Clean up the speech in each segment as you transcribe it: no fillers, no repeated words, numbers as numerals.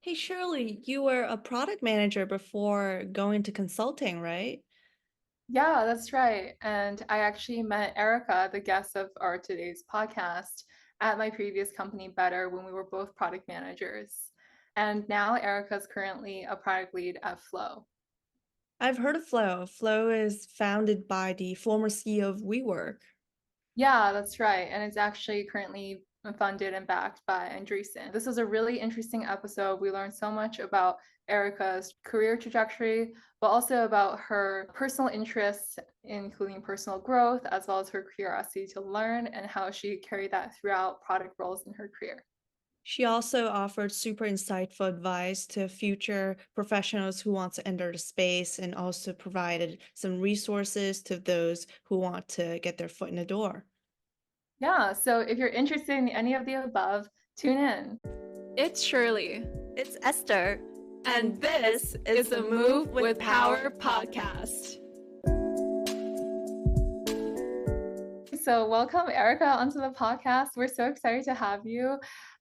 Hey Shirley, you were a product manager before going to consulting, right? Yeah, that's right. And I actually met Erica, the guest of our today's podcast, at my previous company, Better, when we were both product managers. And now Erica's currently a product lead at Flow. I've heard of Flow. Flow is founded by the former CEO of WeWork. Yeah, that's right. And it's actually currently funded and backed by Andreessen. This was a really interesting episode. We learned so much about Erica's career trajectory, but also about her personal interests, including personal growth, as well as her curiosity to learn and how she carried that throughout product roles in her career. She also offered super insightful advice to future professionals who want to enter the space and also provided some resources to those who want to get their foot in the door. Yeah, so if you're interested in any of the above, tune in. It's Shirley, It's Esther, and this is the Move with Power podcast. So, welcome, Erica, onto the podcast. We're so excited to have you.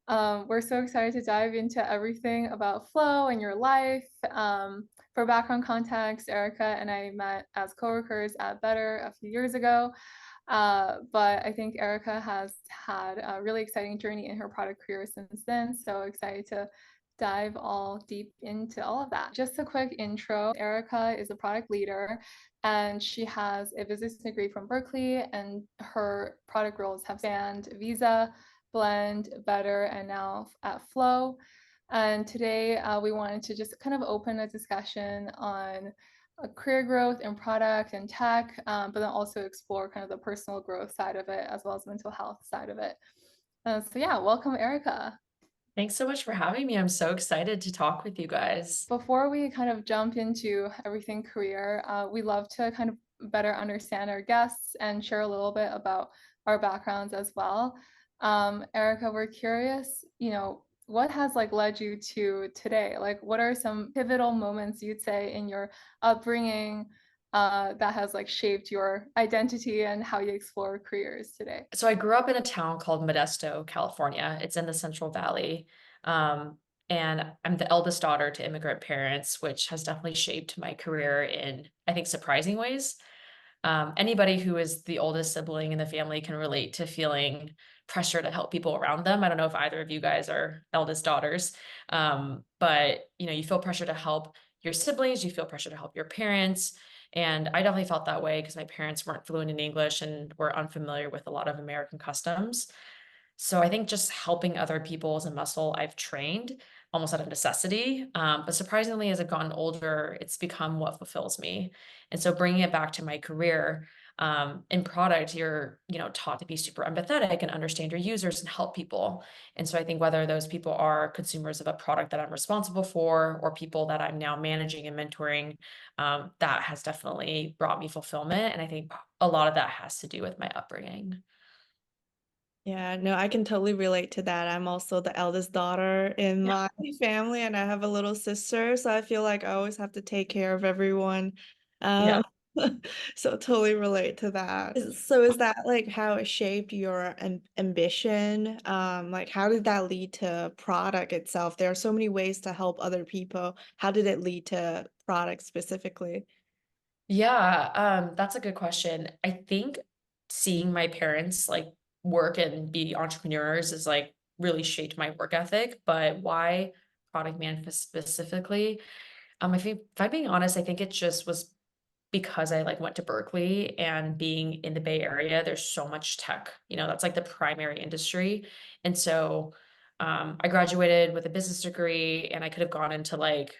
We're so excited to dive into everything about flow and your life. For background context, Erica and I met as coworkers at Better a few years ago. But I think Erica has had a really exciting journey in her product career since then. So excited to dive all deep into all of that. Just a quick intro. Erica is a product leader and she has a business degree from Berkeley, and her product roles have spanned Visa, Blend, Better, and now at Flow. And today we wanted to just kind of open a discussion on career growth in product and tech, but then also explore kind of the personal growth side of it as well as mental health side of it. So yeah, welcome, Erica. Thanks so much for having me. I'm so excited to talk with you guys. Before we kind of jump into everything career, we love to kind of better understand our guests and share a little bit about our backgrounds as well. Erica, we're curious, what has like led you to today? Like, what are some pivotal moments you'd say in your upbringing that has like shaped your identity and how you explore careers today? So I grew up in a town called Modesto, California. It's in the Central Valley. Um, and I'm the eldest daughter to immigrant parents, which has definitely shaped my career in, I think, surprising ways. Anybody who is the oldest sibling in the family can relate to feeling pressure to help people around them. I don't know if either of you guys are eldest daughters, but you feel pressure to help your siblings, you feel pressure to help your parents. And I definitely felt that way because my parents weren't fluent in English and were unfamiliar with a lot of American customs. So I think just helping other people is a muscle I've trained almost out of necessity. But surprisingly, as I've gotten older, it's become what fulfills me. And so bringing it back to my career, in product, you're taught to be super empathetic and understand your users and help people. And so I think whether those people are consumers of a product that I'm responsible for or people that I'm now managing and mentoring, that has definitely brought me fulfillment. And I think a lot of that has to do with my upbringing. Yeah, no, I can totally relate to that. I'm also the eldest daughter in Yeah. my family, and I have a little sister, so I feel like I always have to take care of everyone. Yeah. Um, so totally relate to that. So is that like how it shaped your ambition? Like how did that lead to product itself? There are so many ways to help other people. How did it lead to product specifically? Yeah, that's a good question. I think seeing my parents like work and be entrepreneurs is like really shaped my work ethic. But why product management specifically? If I'm being honest, I think it just was because I like went to Berkeley and being in the Bay Area, there's so much tech, that's like the primary industry. And so I graduated with a business degree and I could have gone into like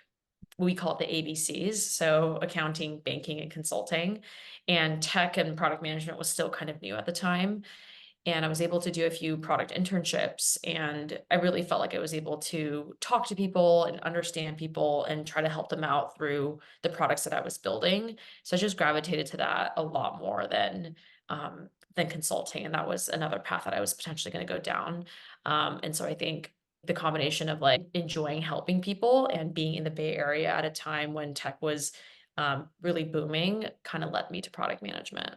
we call it the ABCs, so accounting, banking, and consulting. And tech and product management was still kind of new at the time. And I was able to do a few product internships, and I really felt like I was able to talk to people and understand people and try to help them out through the products that I was building. So I just gravitated to that a lot more than consulting, and that was another path that I was potentially going to go down. And so I think the combination of like enjoying helping people and being in the Bay Area at a time when tech was really booming kind of led me to product management.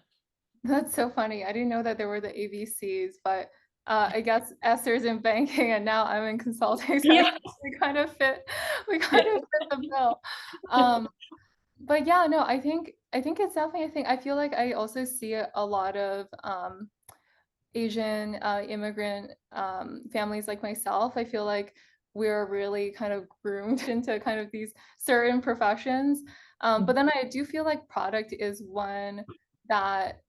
That's so funny. I didn't know that there were the ABCs, but I guess Esther's in banking and now I'm in consulting, so I Yeah. think we Yeah. kind of fit the bill. Um, but yeah, no, I think it's definitely a thing. I feel like I also see a lot of Asian immigrant families like myself. I feel like we're really kind of groomed into kind of these certain professions. But then I do feel like product is one that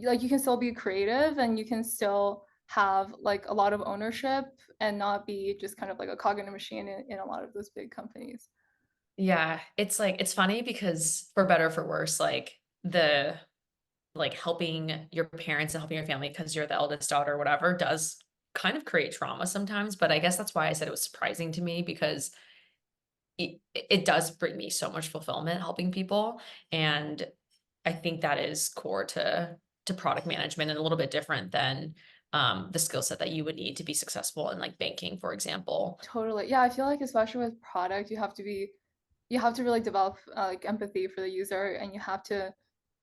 like you can still be creative and you can still have like a lot of ownership and not be just kind of like a cog in a machine in a lot of those big companies. Yeah, it's like it's funny because for better or for worse, like the like helping your parents and helping your family because you're the eldest daughter or whatever does kind of create trauma sometimes. But I guess that's why I said it was surprising to me because it does bring me so much fulfillment helping people. And I think that is core to product management and a little bit different than the skill set that you would need to be successful in like banking, for example. Totally. Yeah, I feel like especially with product, you have to really develop like empathy for the user and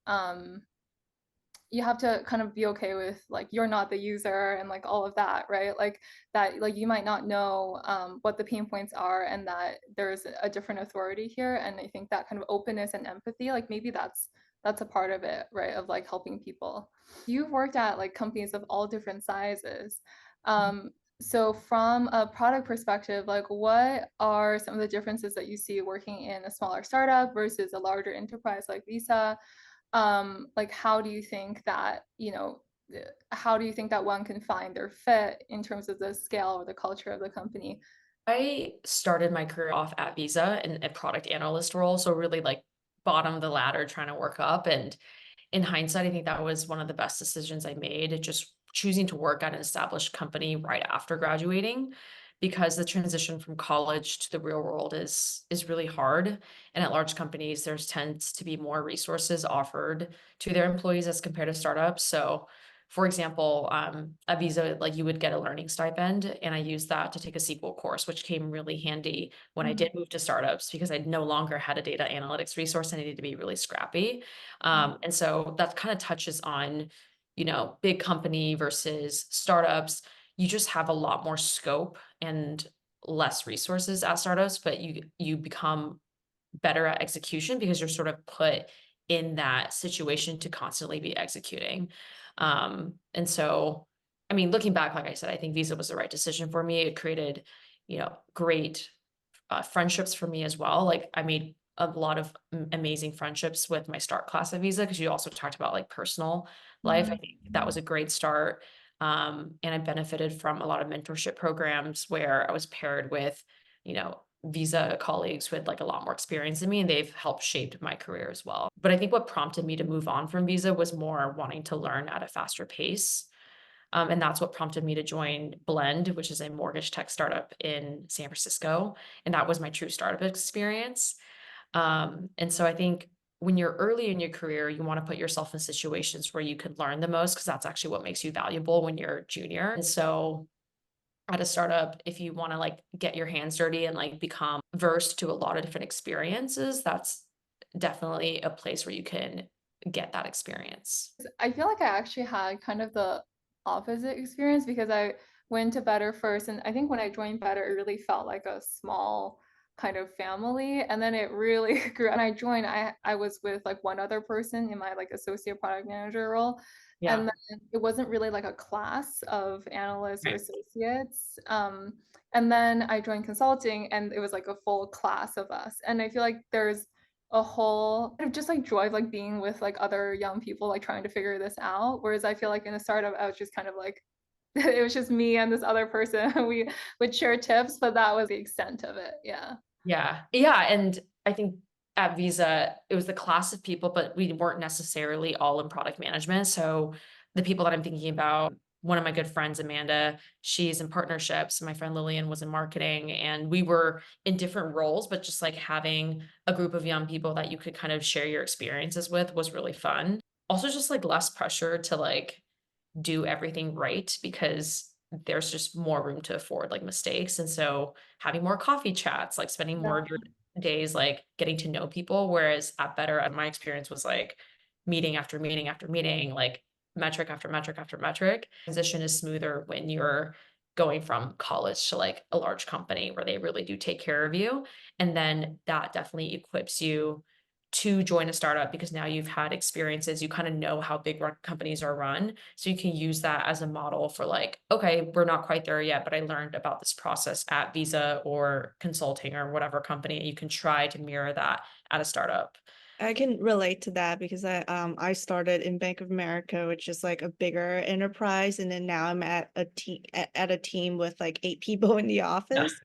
um you have to kind of be okay with like you're not the user and like all of that, right? Like that like you might not know what the pain points are and that there's a different authority here. And I think that kind of openness and empathy, like maybe that's a part of it, right? Of like helping people. You've worked at like companies of all different sizes. Um, so from a product perspective, like what are some of the differences that you see working in a smaller startup versus a larger enterprise like Visa? Like how do you think that, how do you think that one can find their fit in terms of the scale or the culture of the company? I started my career off at Visa in a product analyst role, so really like bottom of the ladder trying to work up. And in hindsight, I think that was one of the best decisions I made, just choosing to work at an established company right after graduating, because the transition from college to the real world is really hard. And at large companies, there's tends to be more resources offered to their employees as compared to startups. So for example, at Visa, like you would get a learning stipend, and I used that to take a SQL course, which came really handy when I Mhm. did move to startups because I no longer had a data analytics resource. I needed to be really scrappy. And so that kind of touches on, big company versus startups. You just have a lot more scope and less resources at startups, but you become better at execution because you're sort of put in that situation to constantly be executing. And so, I mean, looking back, like I said, I think Visa was the right decision for me. It created, great friendships for me as well. Like I made a lot of amazing friendships with my start class at Visa because you also talked about like personal life. I Mhm. think that was a great start. And I benefited from a lot of mentorship programs where I was paired with, Visa colleagues who had like a lot more experience than me, and they've helped shape my career as well. But I think what prompted me to move on from Visa was more wanting to learn at a faster pace. And that's what prompted me to join Blend, which is a mortgage tech startup in San Francisco. And that was my true startup experience. And so I think when you're early in your career, you want to put yourself in situations where you could learn the most because that's actually what makes you valuable when you're junior. And so at a startup, if you want to like get your hands dirty and like become versed to a lot of different experiences, that's definitely a place where you can get that experience. I feel like I actually had kind of the opposite experience because I went to Better first, and I think when I joined Better, it really felt like a small kind of family, and then it really grew. And I joined, I was with like one other person in my like associate product manager role, Yeah. and then it wasn't really like a class of analysts or Right. associates. And then I joined consulting, and it was like a full class of us. And I feel like there's a whole kind of just like joy of like being with like other young people like trying to figure this out. Whereas I feel like in a startup, I was just kind of like it was just me and this other person. We would share tips, but that was the extent of it. Yeah. Yeah. Yeah. And I think at Visa, it was the class of people, but we weren't necessarily all in product management. So the people that I'm thinking about, one of my good friends, Amanda, she's in partnerships. My friend Lillian was in marketing, and we were in different roles, but just like having a group of young people that you could kind of share your experiences with was really fun. Also, just like less pressure to like do everything right because there's just more room to afford like mistakes. And so having more coffee chats, like spending more of your days like getting to know people. Whereas at Better, my experience was like meeting after meeting after meeting, like metric after metric after metric. Transition is smoother when you're going from college to like a large company where they really do take care of you. And then that definitely equips you to join a startup because now you've had experiences, you kind of know how big companies are run. So you can use that as a model for like, okay, we're not quite there yet, but I learned about this process at Visa or consulting or whatever company. You can try to mirror that at a startup. I can relate to that because I started in Bank of America, which is like a bigger enterprise, and then now I'm at a team with like 8 people in the Yeah. office.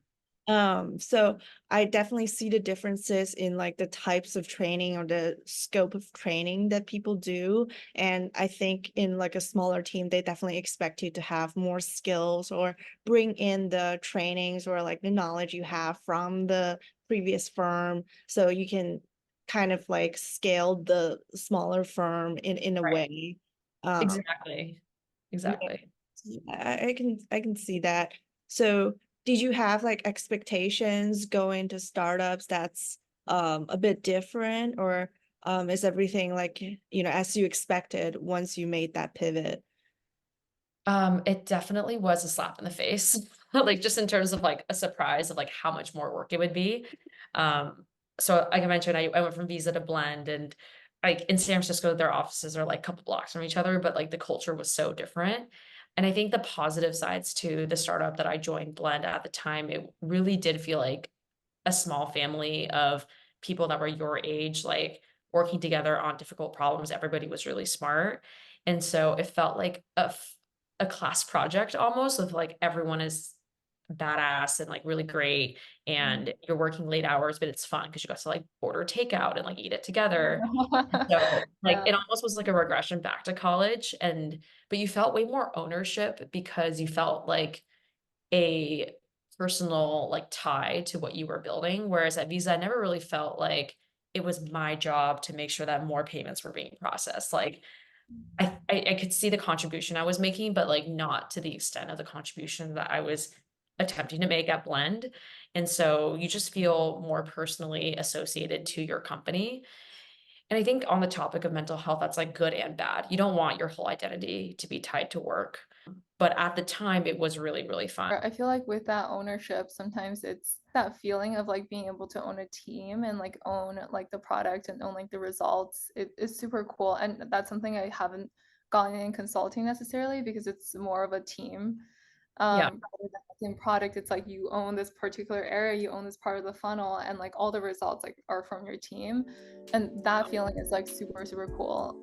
So I definitely see the differences in like the types of training or the scope of training that people do. And I think in like a smaller team, they definitely expect you to have more skills or bring in the trainings or like the knowledge you have from the previous firm. So you can kind of like scale the smaller firm in a Right. way. Exactly. Yeah, Exactly. I can see that. So did you have like expectations going to startups that's a bit different, or is everything like as you expected once you made that pivot? It definitely was a slap in the face, like just in terms of like a surprise of like how much more work it would be. So like I mentioned, I went from Visa to Blend, and like in San Francisco, their offices are like a couple blocks from each other, but like the culture was so different. And I think the positive sides to the startup that I joined, Blend, at the time, it really did feel like a small family of people that were your age, like working together on difficult problems. Everybody was really smart. And so it felt like a class project almost, of like everyone is badass and like really great. And you're working late hours, but it's fun because you got to like order takeout and like eat it together. So like Yeah. it almost was like a regression back to college. But you felt way more ownership because you felt like a personal like tie to what you were building. Whereas at Visa, I never really felt like it was my job to make sure that more payments were being processed. Like I could see the contribution I was making, but like not to the extent of the contribution that I was attempting to make at Blend. And so you just feel more personally associated to your company. And I think on the topic of mental health, that's like good and bad. You don't want your whole identity to be tied to work. But at the time, it was really, really fun. I feel like with that ownership, sometimes it's that feeling of like being able to own a team and like own like the product and own like the results. It is super cool. And that's something I haven't gotten in consulting necessarily because it's more of a team. Yeah. Rather than in product, it's like you own this particular area, you own this part of the funnel, and like all the results like are from your team. And that feeling is like super, super cool.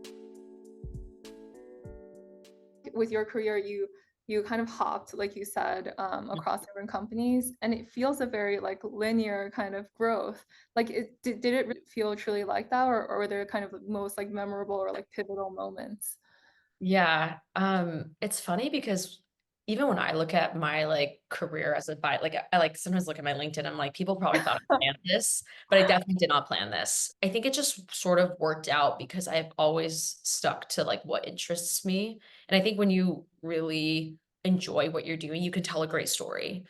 With your career, you kind of hopped, like you said, across different companies, and it feels a very like linear kind of growth. Like, did it feel truly like that, or were there kind of most like memorable or like pivotal moments? Yeah, it's funny because even when I look at my like career as a like I like sometimes look at my LinkedIn, I'm like, people probably thought I planned this, but I definitely did not plan this. I think it just sort of worked out because I've always stuck to like what interests me. And I think when you really enjoy what you're doing, you can tell a great story.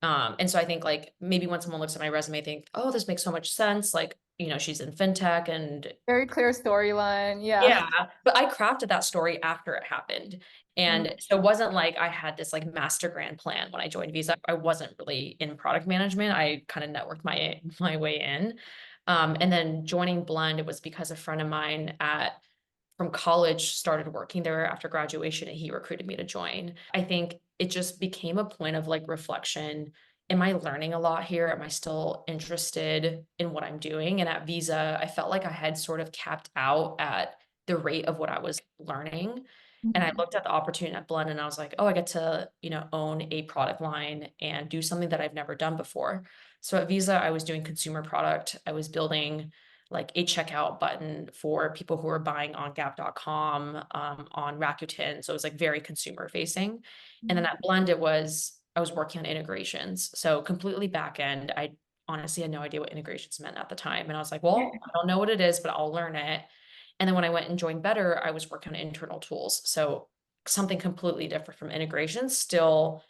And so I think like maybe when someone looks at my resume, think, oh, this makes so much sense. Like, she's in fintech and Very clear storyline. Yeah. yeah, but I crafted that story after it happened. And so it wasn't like I had this like master grand plan when I joined Visa. I wasn't really in product management. I kind of networked my way in. And then joining Blend, it was because a friend of mine from college started working there after graduation and he recruited me to join. I think it just became a point of like reflection. Am I learning a lot here? Am I still interested in what I'm doing? And at Visa, I felt like I had sort of capped out at the rate of what I was learning. And I Mhm. looked at the opportunity at Blend and I was like, oh, I get to, own a product line and do something that I've never done before. So at Visa, I was doing consumer product. I was building like a checkout button for people who are buying on Gap.com, on Rakuten. So it was like very consumer facing. And then at Blend, I was working on integrations. So completely back end. I honestly had no idea what integrations meant at the time. And I was like, well, I don't know what it is, but I'll learn it. And then when I went and joined Better, I was working on internal tools. So something completely different from integrations, still,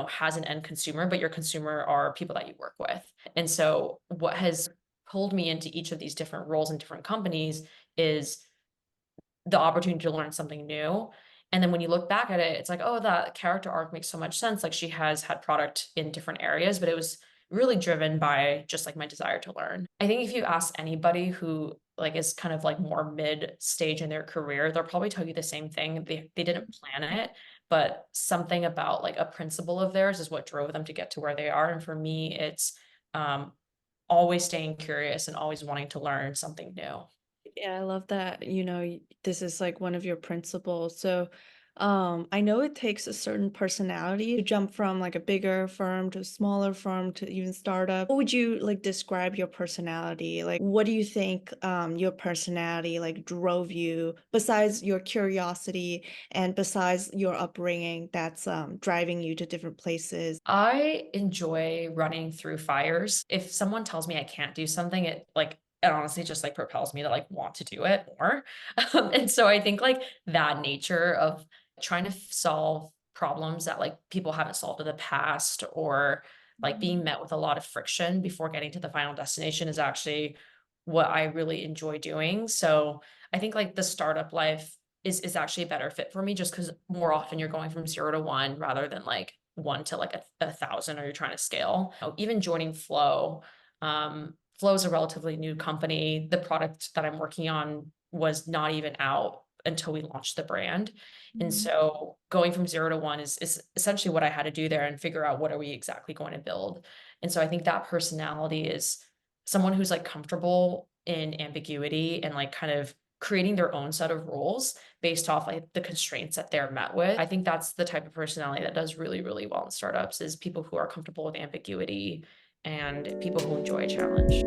has an end consumer, but your consumer are people that you work with. And so what has pulled me into each of these different roles in different companies is the opportunity to learn something new And then when you look back at it, it's like, oh, that character arc makes so much sense. Like she has had product in different areas, but it was really driven by just like my desire to learn. I think if you ask anybody who like is kind of like more mid stage in their career, they'll probably tell you the same thing. They didn't plan it, but something about like a principle of theirs is what drove them to get to where they are. And for me, it's um always staying curious and always wanting to learn something new. Yeah, I love that, this is like one of your principles. So, I know it takes a certain personality to jump from like a bigger firm to a smaller firm to even startup. What would you like describe your personality? Like, what do you think, your personality like drove you besides your curiosity and besides your upbringing that's driving you to different places? I enjoy running through fires. If someone tells me I can't do something, it honestly just like propels me to like want to do it more. And so I think like that nature of trying to solve problems that like people haven't solved in the past, or like being met with a lot of friction before getting to the final destination, is actually what I really enjoy doing. So I think like the startup life is actually a better fit for me, just because more often you're going from 0 to 1 rather than like 1 to like a thousand, or you're trying to scale. Even joining Flow, Flow is a relatively new company. The product that I'm working on was not even out until we launched the brand. And so going from 0 to 1 is essentially what I had to do there, and figure out what are we exactly going to build. And so I think that personality is someone who's like comfortable in ambiguity and like kind of creating their own set of rules based off like the constraints that they're met with. I think that's the type of personality that does really, really well in startups, is people who are comfortable with ambiguity and people who enjoy a challenge.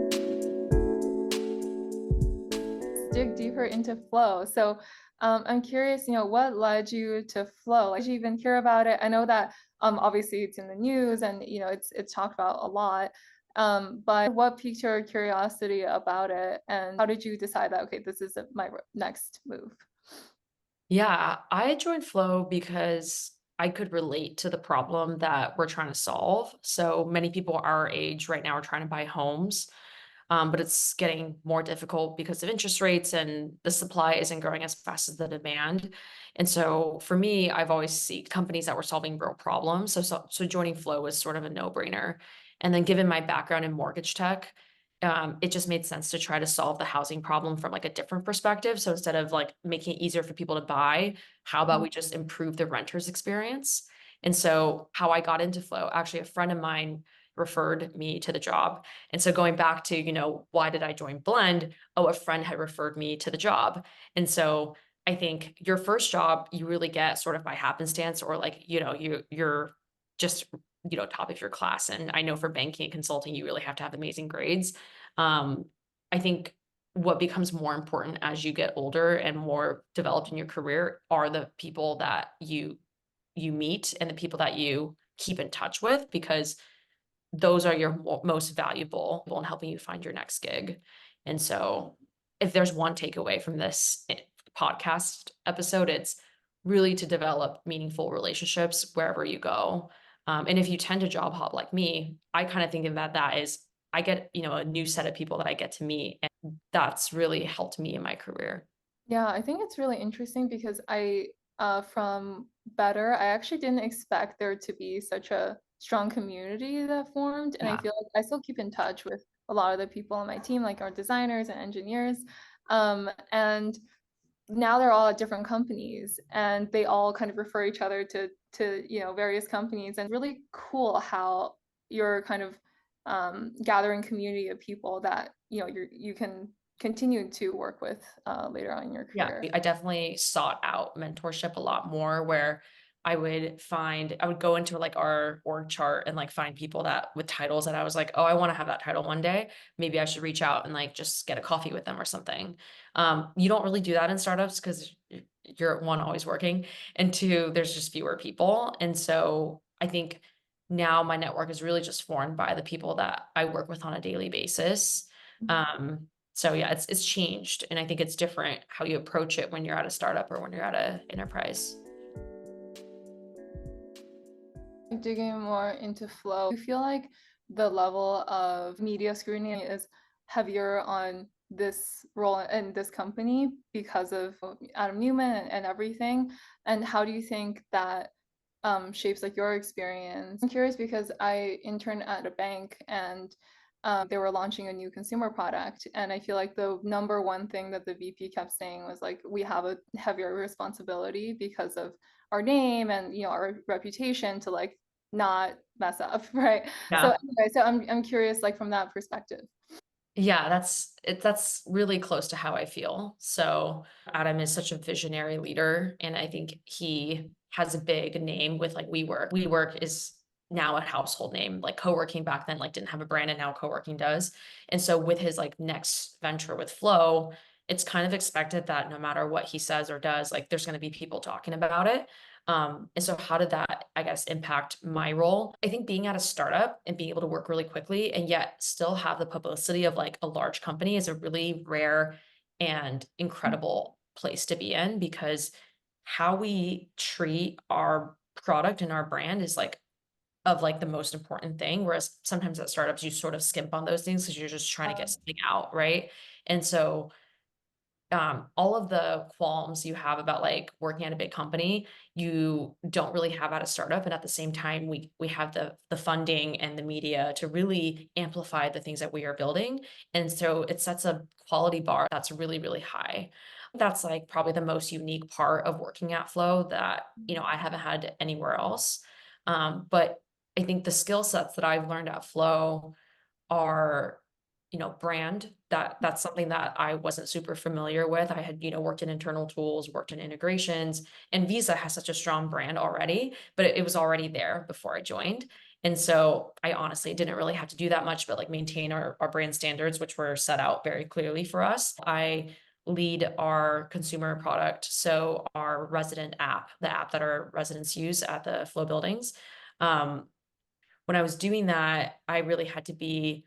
Dig deeper into Flow. So I'm curious, what led you to Flow? Like, did you even hear about it? I know that obviously it's in the news and it's talked about a lot. But what piqued your curiosity about it, and how did you decide that, okay, this is my next move? Yeah, I joined Flow because I could relate to the problem that we're trying to solve. So many people our age right now are trying to buy homes, but it's getting more difficult because of interest rates, and the supply isn't growing as fast as the demand. And so for me, I've always seen companies that were solving real problems. So joining Flow was sort of a no-brainer. And then given my background in mortgage tech, it just made sense to try to solve the housing problem from like a different perspective. So instead of like making it easier for people to buy, how about we just improve the renter's experience? And so how I got into Flow, actually a friend of mine referred me to the job. And so going back to, why did I join Blend? Oh, a friend had referred me to the job. And so I think your first job you really get sort of by happenstance, or like, you're just, top of your class. And I know for banking and consulting, you really have to have amazing grades. Um, I think what becomes more important as you get older and more developed in your career are the people that you meet and the people that you keep in touch with, because those are your most valuable in helping you find your next gig. And so if there's one takeaway from this podcast episode, it's really to develop meaningful relationships wherever you go. And if you tend to job hop like me, I kind of think of that is I get, a new set of people that I get to meet. And that's really helped me in my career. Yeah, I think it's really interesting because from Better, I actually didn't expect there to be such a strong community that formed. And I Yeah. feel like I still keep in touch with a lot of the people on my team, like our designers and engineers. And now they're all at different companies, and they all kind of refer each other to various companies. And really cool how you're kind of gathering community of people that you can continue to work with later on in your Yeah, career. I definitely sought out mentorship a lot more, where I would go into like our org chart and like find people that with titles that I was like, oh, I want to have that title one day. Maybe I should reach out and like just get a coffee with them or something. You don't really do that in startups because you're one, always working, and two, there's just fewer people. And so I think now my network is really just formed by the people that I work with on a daily basis. Um, so yeah, it's changed, and I think it's different how you approach it when you're at a startup or when you're at a enterprise. Digging more into Flow, I feel like the level of media scrutiny is heavier on this role in this company because of Adam Newman and everything? And how do you think that shapes like your experience? I'm curious because I interned at a bank and they were launching a new consumer product, and I feel like the number one thing that the VP kept saying was like, we have a heavier responsibility because of our name and our reputation to like not mess up, right? So Yeah. anyway, so I'm curious like from that perspective. Yeah, that's really close to how I feel. So Adam is such a visionary leader, and I think he has a big name with like WeWork. WeWork is now a household name. Like co-working back then like didn't have a brand, and now co-working does. And so with his like next venture with Flow, it's kind of expected that no matter what he says or does, like there's going to be people talking about it. And so how did that, I guess, impact my role? I think being at a startup and being able to work really quickly and yet still have the publicity of like a large company is a really rare and incredible place to be in, because how we treat our product and our brand is like of like the most important thing. Whereas sometimes at startups, you sort of skimp on those things because you're just trying to get something out, right? And so all of the qualms you have about like working at a big company, you don't really have at a startup. And at the same time, we have the funding and the media to really amplify the things that we are building. And so it sets a quality bar that's really, really high. That's like probably the most unique part of working at Flow that, I haven't had anywhere else. But I think the skill sets that I've learned at Flow are, brand. That's something that I wasn't super familiar with. I had, worked in internal tools, worked in integrations, and Visa has such a strong brand already, but it was already there before I joined. And so I honestly didn't really have to do that much, but like maintain our brand standards, which were set out very clearly for us. I lead our consumer product. So our resident app, the app that our residents use at the Flow buildings. Um, when I was doing that, I really had to be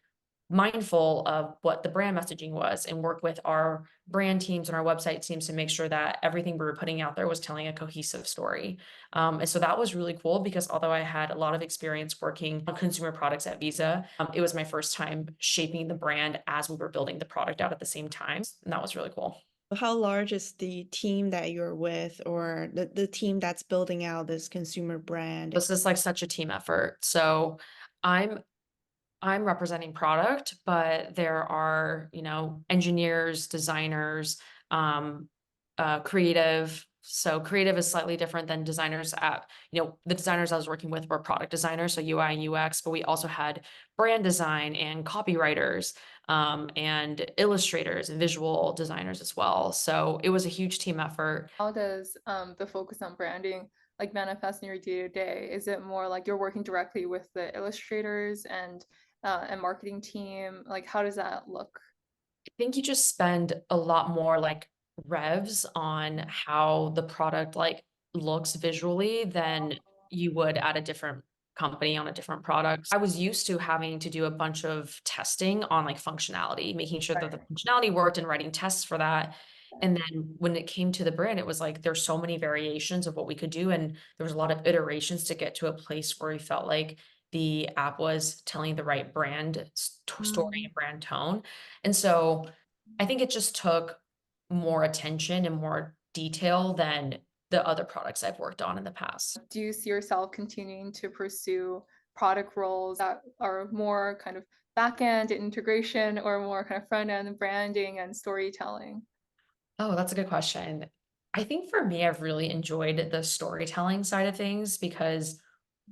mindful of what the brand messaging was and work with our brand teams and our website teams to make sure that everything we were putting out there was telling a cohesive story. And so that was really cool because although I had a lot of experience working on consumer products at Visa, it was my first time shaping the brand as we were building the product out at the same time. And that was really cool. How large is the team that you're with, or the team that's building out this consumer brand? This is like such a team effort. So I'm I'm representing product, but there are, engineers, designers, um, creative. So creative is slightly different than designers at, the designers I was working with were product designers, so UI and UX, but we also had brand design and copywriters, and illustrators and visual designers as well. So it was a huge team effort. How does the focus on branding like manifest in your day to day? Is it more like you're working directly with the illustrators and marketing team? Like how does that look? I think you just spend a lot more like revs on how the product like looks visually than you would at a different company on a different product. I was used to having to do a bunch of testing on like functionality, making sure that the functionality worked and writing tests for that. And then when it came to the brand, it was like there's so many variations of what we could do. And there was a lot of iterations to get to a place where we felt like the app was telling the right brand story and brand tone. And so I think it just took more attention and more detail than the other products I've worked on in the past. Do you see yourself continuing to pursue product roles that are more kind of back end integration or more kind of front end branding and storytelling? Oh, that's a good question. I think for me, I've really enjoyed the storytelling side of things because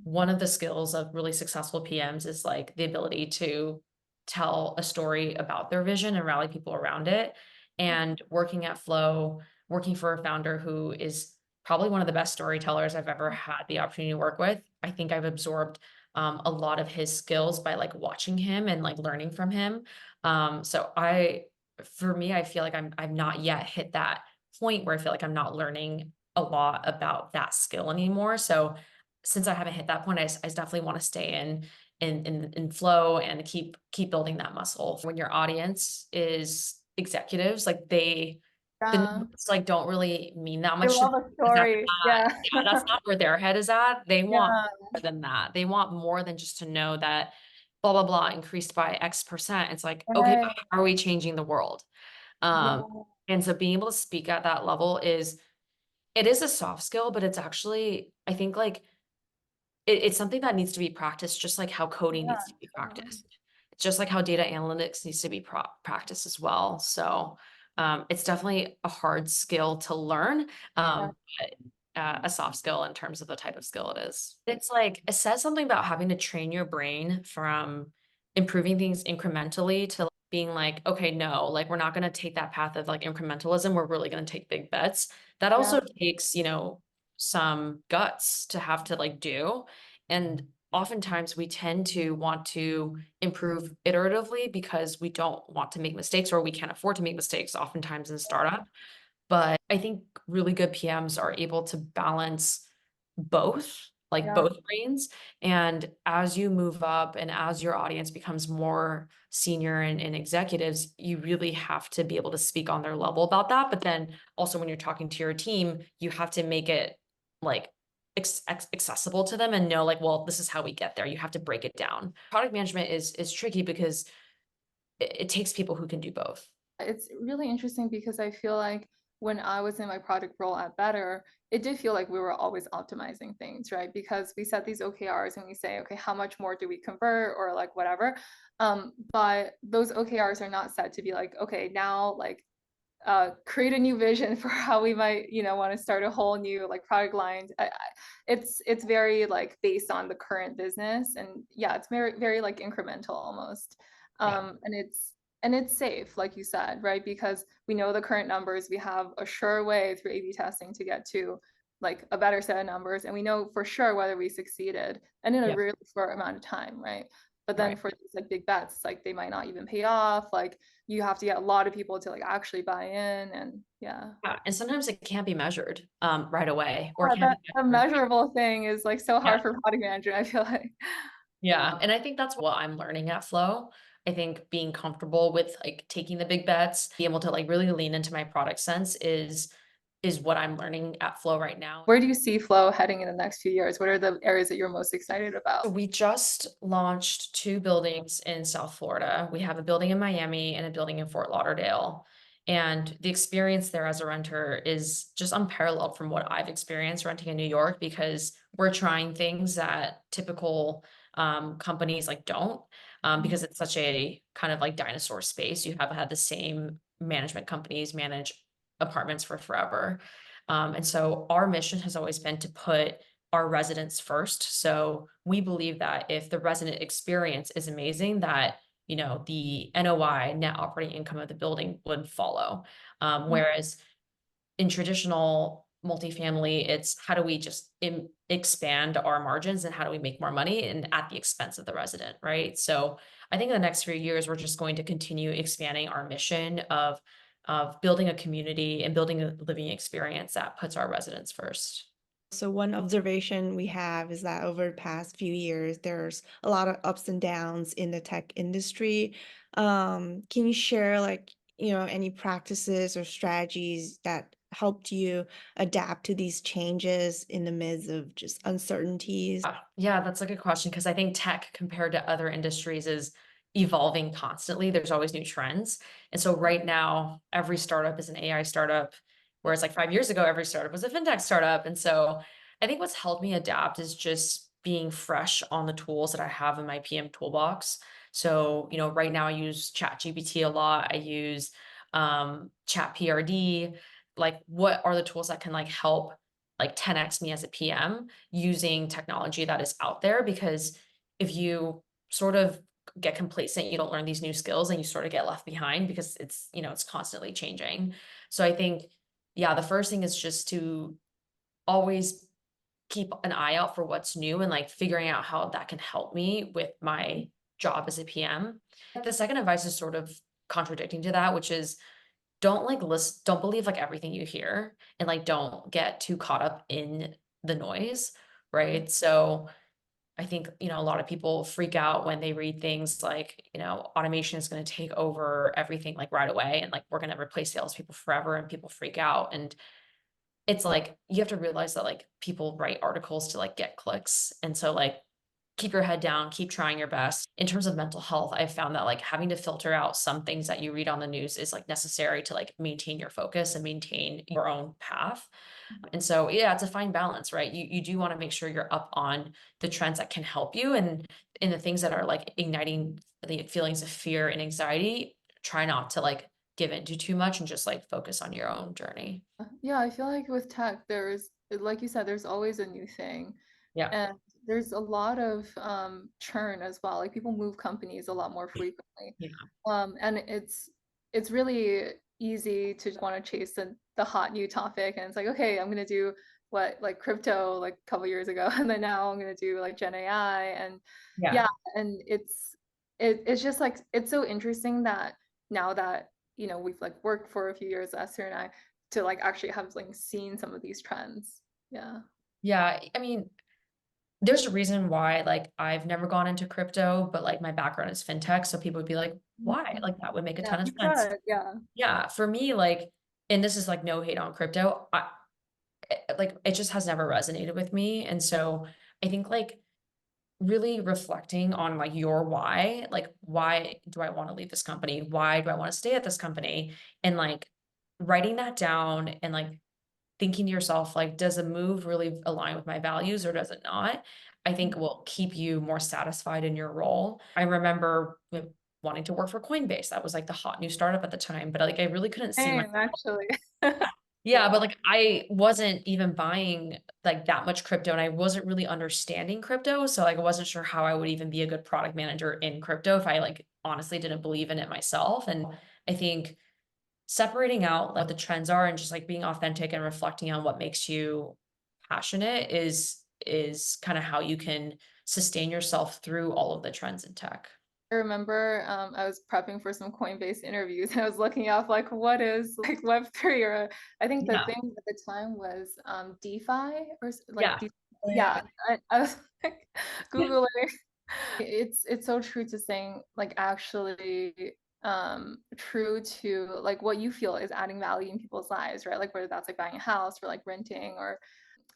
one of the skills of really successful PMs is like the ability to tell a story about their vision and rally people around it. And working at Flow, working for a founder who is probably one of the best storytellers I've ever had the opportunity to work with, I think I've absorbed a lot of his skills by like watching him and like learning from him. So for me, I feel like I've not yet hit that point where I feel like I'm not learning a lot about that skill anymore. So since I haven't hit that point, I definitely want to stay in flow and keep building that muscle. When your audience is executives, like the Yeah. numbers like don't really mean that They much to love them a because that's story. not, Yeah. that's not where their head is at. They want Yeah. more than that. They want more than just to know that blah, blah, blah increased by X%. It's like, okay, but Right. how are we changing the world? Um, Yeah. and so being able to speak at that level it is a soft skill, but it's actually, I think like it's something that needs to be practiced just like how coding Yeah, needs to be totally. practiced. Just like how data analytics needs to be practiced as well. So it's definitely a hard skill to learn. Yeah. But a soft skill in terms of the type of skill it is. It's like it says something about having to train your brain from improving things incrementally to being like, okay, no, like we're not going to take that path of like incrementalism. We're really going to take big bets. That Yeah. also takes, some guts to have to like do. And oftentimes we tend to want to improve iteratively because we don't want to make mistakes or we can't afford to make mistakes oftentimes in startup. But I think really good PMs are able to balance both, like Yeah. both brains. And as you move up and as your audience becomes more senior and executives, you really have to be able to speak on their level about that. But then also when you're talking to your team, you have to make it like accessible to them and know like, well, this is how we get there. You have to break it down. Product management is tricky because it takes people who can do both. It's really interesting because I feel like when I was in my product role at Better, it did feel like we were always optimizing things, right? Because we set these OKRs and we say, okay, how much more do we convert or like whatever. But those OKRs are not set to be like, okay, now like create a new vision for how we might, want to start a whole new like product line. It's very like based on the current business, and yeah, it's very very like incremental almost. Yeah. And it's safe, like you said, right? Because we know the current numbers. We have a sure way through A/B testing to get to like a better set of numbers, and we know for sure whether we succeeded and in a Yeah. really short amount of time, right? But then Right. for these like big bets, like they might not even pay off. Like you have to get a lot of people to like actually buy in, and yeah. Yeah, and sometimes it can't be measured, right away or Yeah, can't that be the measured. measurable thing is like so Yeah, hard for product manager, I feel like. yeah, and I think that's what I'm learning at Flow. I think being comfortable with, like, taking the big bets, being able to, like, really lean into my product sense is what I'm learning at Flow right now. Where do you see Flow heading in the next few years? What are the areas that you're most excited about? We just launched 2 buildings in South Florida. We have a building in Miami and a building in Fort Lauderdale, and the experience there as a renter is just unparalleled from what I've experienced renting in New York because we're trying things that typical, companies, like, don't, because it's such a kind of like dinosaur space. You have had the same management companies manage apartments for forever, and so our mission has always been to put our residents first. So we believe that if the resident experience is amazing, that the NOI net operating income of the building would follow. Whereas in traditional multifamily, it's how do we just expand our margins and how do we make more money and at the expense of the resident, right? So I think in the next few years, we're just going to continue expanding our mission of building a community and building a living experience that puts our residents first. So one observation we have is that over the past few years, there's a lot of ups and downs in the tech industry. Can you share any practices or strategies that helped you adapt to these changes in the midst of just uncertainties? Yeah, that's a good question because I think tech compared to other industries is evolving constantly. There's always new trends. And so right now, every startup is an AI startup, whereas like 5 years ago, every startup was a fintech startup. And so I think what's helped me adapt is just being fresh on the tools that I have in my PM toolbox. So, right now I use ChatGPT a lot. I use Chat PRD. Like, what are the tools that can like help like 10x me as a PM using technology that is out there? Because if you sort of get complacent, you don't learn these new skills and you sort of get left behind because it's constantly changing. So I think, yeah, the first thing is just to always keep an eye out for what's new and like figuring out how that can help me with my job as a PM. The second advice is sort of contradicting to that, which is don't believe like everything you hear and like don't get too caught up in the noise, right? So I think, a lot of people freak out when they read things like, automation is going to take over everything like right away and like we're going to replace salespeople forever and people freak out. And it's like you have to realize that like people write articles to like get clicks. And so like keep your head down, keep trying your best. In terms of mental health, I've found that like having to filter out some things that you read on the news is like necessary to like maintain your focus and maintain your own path. And so, yeah, it's a fine balance, right? You do want to make sure you're up on the trends that can help you, and in the things that are like igniting the feelings of fear and anxiety, try not to like give into too much and just like focus on your own journey. Yeah, I feel like with tech, like you said, there's always a new thing. Yeah. And there's a lot of churn as well. Like people move companies a lot more frequently. Yeah. And it's really easy to want to chase the hot new topic. And it's like, okay, I'm gonna do what like crypto like a couple years ago, and then now I'm gonna do like Gen AI. And Yeah. yeah, and it's just like it's so interesting that now that we've like worked for a few years, Esther and I, to like actually have like seen some of these trends. Yeah. Yeah. I mean, there's a reason why like I've never gone into crypto, but like my background is fintech. So people would be like, why? Mhm. Like that would make a Yeah, ton of you sense. should. Yeah. Yeah. For me, like, and this is like no hate on crypto. Like it just has never resonated with me. And so I think like really reflecting on like your why, like why do I want to leave this company? Why do I want to stay at this company? And like writing that down and like thinking to yourself, like, does a move really align with my values or does it not? I think will keep you more satisfied in your role. I remember wanting to work for Coinbase. That was like the hot new startup at the time, but like I really couldn't see my Same, actually. yeah, but like I wasn't even buying like that much crypto and I wasn't really understanding crypto. So like I wasn't sure how I would even be a good product manager in crypto if I like honestly didn't believe in it myself. And I think separating out like the trends are and just like being authentic and reflecting on what makes you passionate is kind of how you can sustain yourself through all of the trends in tech. I remember I was prepping for some Coinbase interviews and I was looking up like what is like Web3 or I think the Yeah. thing at the time was DeFi or like Yeah. yeah, I was like Googling. It's so true to saying like actually true to like what you feel is adding value in people's lives, right? Like whether that's like buying a house or like renting or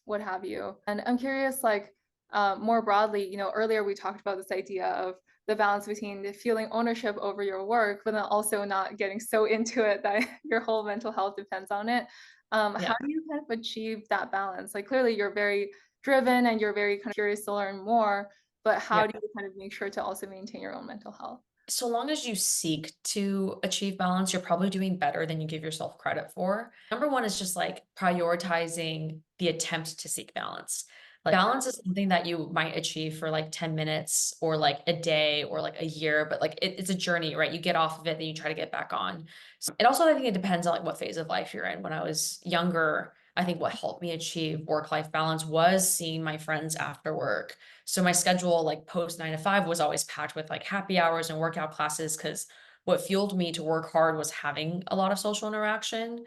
what have you. And I'm curious, like more broadly, earlier we talked about this idea of the balance between the feeling ownership over your work, but then also not getting so into it that your whole mental health depends on it. Yeah. How do you kind of achieve that balance? Like clearly you're very driven and you're very kind of curious to learn more, but Yeah. how do you kind of make sure to also maintain your own mental health? So long as you seek to achieve balance, you're probably doing better than you give yourself credit for. Number one is just like prioritizing the attempt to seek balance. Like balance is something that you might achieve for like 10 minutes or like a day or like a year, but like it's a journey, right? You get off of it, then you try to get back on. So it also, I think it depends on like what phase of life you're in. When I was younger, I think what helped me achieve work-life balance was seeing my friends after work. So my schedule, like post 9 to 5, was always packed with like happy hours and workout classes because what fueled me to work hard was having a lot of social interaction,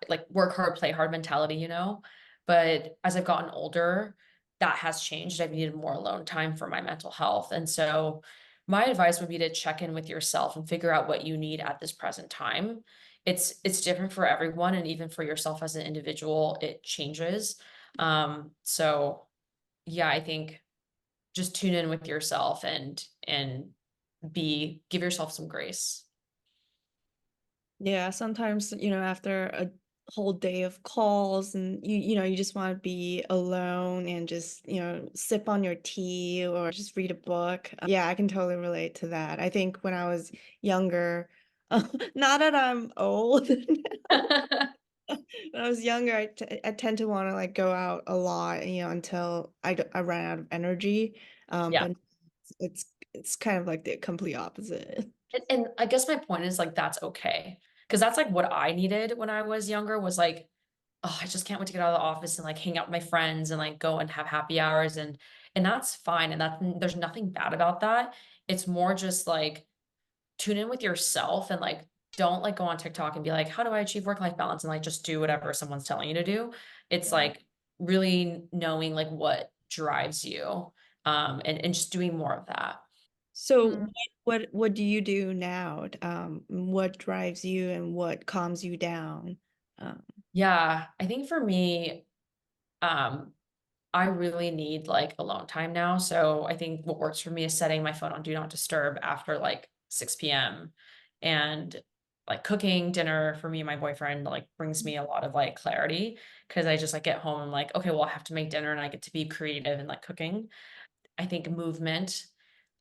like work hard, play hard mentality, you know? But as I've gotten older, that has changed. I've needed more alone time for my mental health. And so my advice would be to check in with yourself and figure out what you need at this present time. It's different for everyone, and even for yourself as an individual, it changes. So yeah, I think just tune in with yourself and give yourself some grace. Yeah, sometimes, after a whole day of calls and you just want to be alone and just, sip on your tea or just read a book. Yeah, I can totally relate to that. I think when I was younger, not that I'm old, when I was younger, I tend to want to like go out a lot, until I run out of energy. Yeah. But it's kind of like the complete opposite. And I guess my point is like that's okay. Because that's like what I needed when I was younger was like, oh, I just can't wait to get out of the office and like hang out with my friends and like go and have happy hours and that's fine. And there's nothing bad about that. It's more just like tune in with yourself and like don't like go on TikTok and be like, how do I achieve work-life balance? And like just do whatever someone's telling you to do. It's Yeah. like really knowing like what drives you and just doing more of that. So Mm. what do you do now? What drives you and what calms you down? Um, Yeah, I think for me, um, I really need like alone time now. So I think what works for me is setting my phone on do not disturb after like 6 p.m. and like cooking dinner for me and my boyfriend like brings me a lot of like clarity because I just like get home and like, okay, well, I have to make dinner and I get to be creative and like cooking. I think movement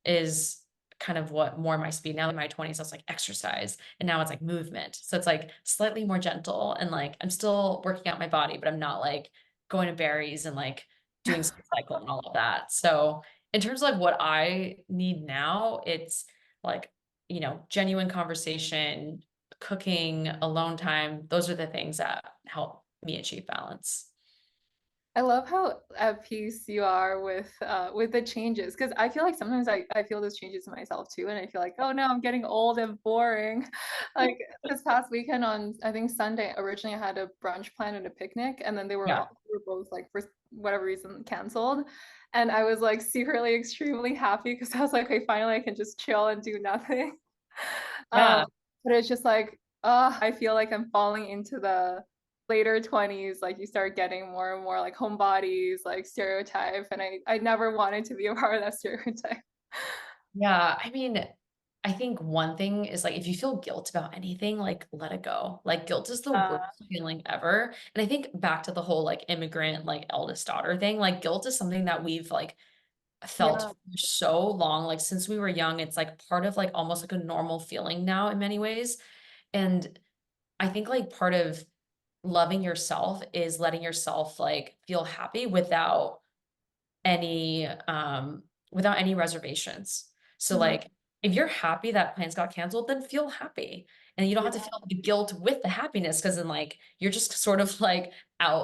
is kind of what more my speed. Now in my 20s, I was like exercise, and now it's like movement. So it's like slightly more gentle and like I'm still working out my body, but I'm not like going to berries and like doing some cycle and all of that. So in terms of like what I need now, it's like, genuine conversation, cooking, alone time. Those are the things that help me achieve balance. I love how at peace you are with the changes, because I feel like sometimes I feel those changes myself too, and I feel like, oh no, I'm getting old and boring. Like this past weekend on I think Sunday, originally I had a brunch plan and a picnic, and then Yeah. they were both like for whatever reason canceled. And I was like secretly extremely happy because I was like, okay, finally I can just chill and do nothing. Yeah. Um, but it's just like, I feel like I'm falling into the later 20s, like you start getting more and more like homebodies, like stereotype, and I never wanted to be a part of that stereotype. Yeah, I mean, I think one thing is like if you feel guilt about anything, like let it go. Like guilt is the Uh, worst feeling ever. And I think back to the whole like immigrant, like eldest daughter thing, like guilt is something that we've like felt yeah. for so long. Like since we were young, it's like part of like almost like a normal feeling now in many ways. And I think like part of loving yourself is letting yourself like feel happy any without any reservations. So Mhm. like if you're happy that plans got canceled, then feel happy. And you don't have to Yeah. feel the guilt with the happiness because then like you're just sort of like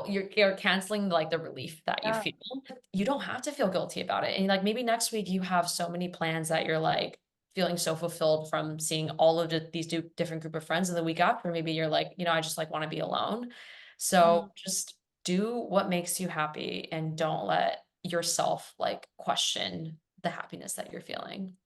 you're canceling like the relief that you Yeah. feel. You don't have to feel guilty about it. And like maybe next week you have so many plans that you're like feeling so fulfilled from seeing all of these different group of friends. And the week after, maybe you're like, I just like want to be alone. So Mhm. just do what makes you happy and don't let yourself like question the happiness that you're feeling.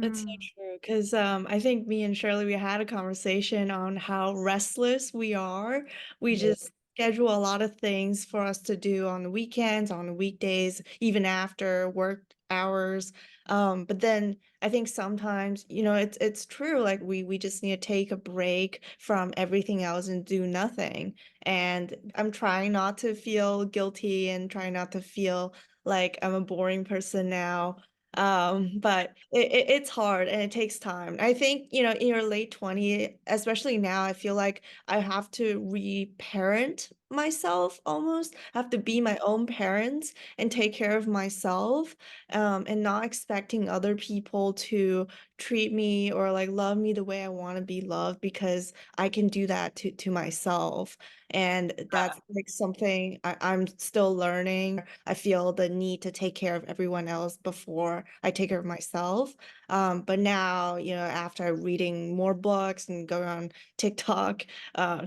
It's so Mm. true because I think me and Shirley we had a conversation on how restless we are. We Yeah. just schedule a lot of things for us to do on the weekends, on the weekdays, even after work hours. But then I think sometimes, it's true. Like we just need to take a break from everything else and do nothing. And I'm trying not to feel guilty and trying not to feel like I'm a boring person now. But it's hard and it takes time. I think, in your late 20, especially now, I feel like I have to reparent myself almost. I have to be my own parent and take care of myself, and not expecting other people to treat me or like love me the way I want to be loved because I can do that to myself. And that's like something I'm still learning. I feel the need to take care of everyone else before I take care of myself. But now, after reading more books and going on TikTok,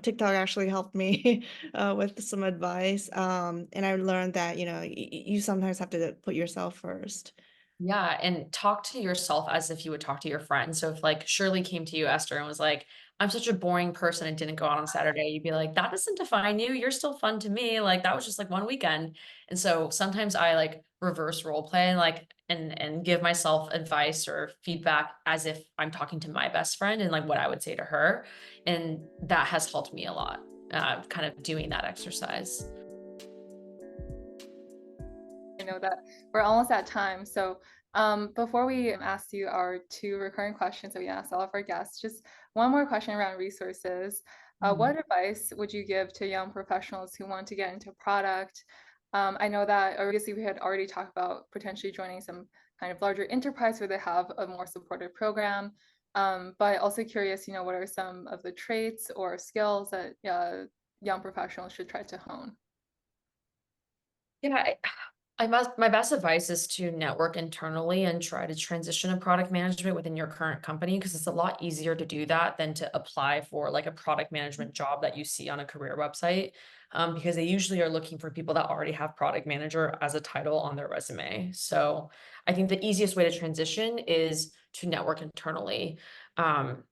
TikTok actually helped me with some advice. And I learned that, you sometimes have to put yourself first. Yeah, and talk to yourself as if you would talk to your friend. So if like Shirley came to you, Esther, and was like, I'm such a boring person and didn't go out on Saturday, you'd be like, that doesn't define you. You're still fun to me. Like that was just like one weekend. And so sometimes I like reverse role play and like and give myself advice or feedback as if I'm talking to my best friend and like what I would say to her. And that has helped me a lot, kind of doing that exercise. I know that we're almost at time. So, before we ask you our two recurring questions that we ask all of our guests, just one more question around resources. What advice would you give to young professionals who want to get into product? I know that obviously we had already talked about potentially joining some kind of larger enterprise where they have a more supportive program. But also curious, what are some of the traits or skills that young professionals should try to hone? Yeah, my best advice is to network internally and try to transition to product management within your current company because it's a lot easier to do that than to apply for like a product management job that you see on a career website. Because they usually are looking for people that already have product manager as a title on their resume. So I think the easiest way to transition is to network internally. Um,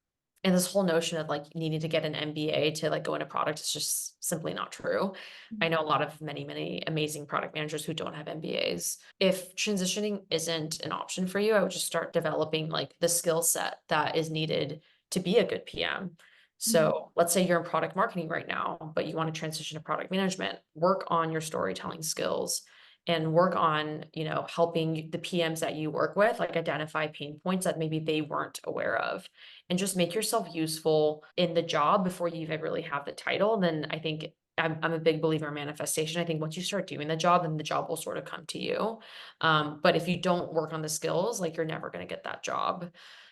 And this whole notion of like needing to get an MBA to like go into product is just simply not true. I know a lot of many amazing product managers who don't have MBAs. If transitioning isn't an option for you, I would just start developing like the skill set that is needed to be a good PM. So let's say you're in product marketing right now, but you want to transition to product management, work on your storytelling skills and work on, helping the PMs that you work with, like identify pain points that maybe they weren't aware of, and just make yourself useful in the job before you even really have the title. Then I think I'm a big believer in manifestation. I think once you start doing the job, then the job will sort of come to you. But if you don't work on the skills, like you're never going to get that job.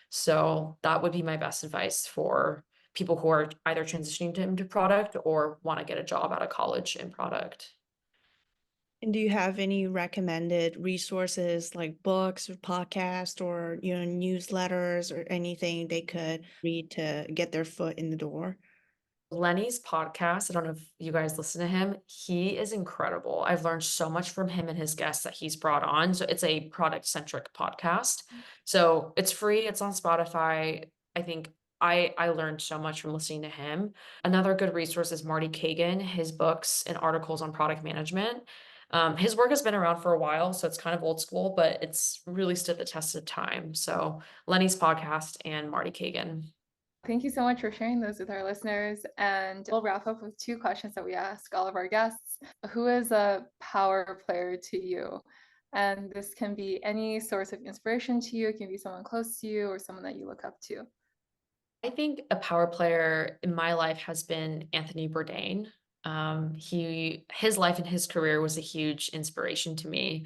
So that would be my best advice for people who are either transitioning into product or want to get a job out of college in product. And do you have any recommended resources like books or podcasts or, newsletters or anything they could read to get their foot in the door? Lenny's podcast, I don't know if you guys listen to him. He is incredible. I've learned so much from him and his guests that he's brought on. So it's a product centric podcast. So it's free, it's on Spotify. I think I learned so much from listening to him. Another good resource is Marty Kagan, his books and articles on product management. His work has been around for a while, so it's kind of old school, but it's really stood the test of time. So Lenny's podcast and Marty Kagan. Thank you so much for sharing those with our listeners. And we'll wrap up with 2 questions that we ask all of our guests. Who is a power player to you? And this can be any source of inspiration to you. It can be someone close to you or someone that you look up to. I think a power player in my life has been Anthony Bourdain. His life and his career was a huge inspiration to me,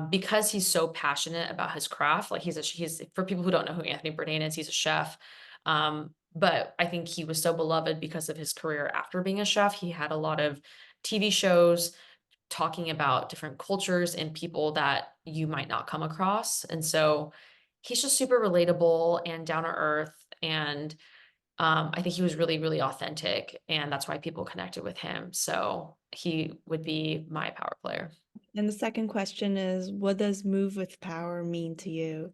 because he's so passionate about his craft. Like he's for people who don't know who Anthony Bourdain is, he's a chef. But I think he was so beloved because of his career after being a chef. He had a lot of TV shows talking about different cultures and people that you might not come across. And so he's just super relatable and down to earth. And I think he was really authentic, and that's why people connected with him. So he would be my power player. And the second question is, what does move with power mean to you?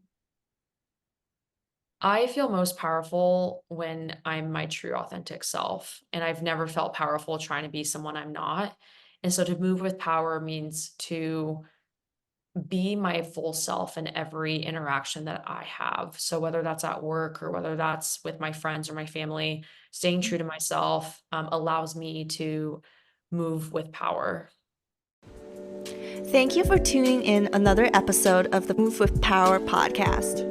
I feel most powerful when I'm my true authentic self, and I've never felt powerful trying to be someone I'm not. And so to move with power means to be my full self in every interaction that I have. So whether that's at work or whether that's with my friends or my family, staying true to myself allows me to move with power. Thank you for tuning in another episode of the Move with Power podcast.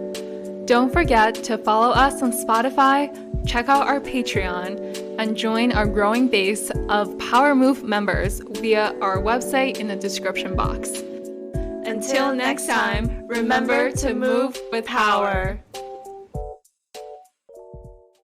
Don't forget to follow us on Spotify, check out our Patreon, and join our growing base of Power Move members via our website in the description box. Until next time, remember to move with power.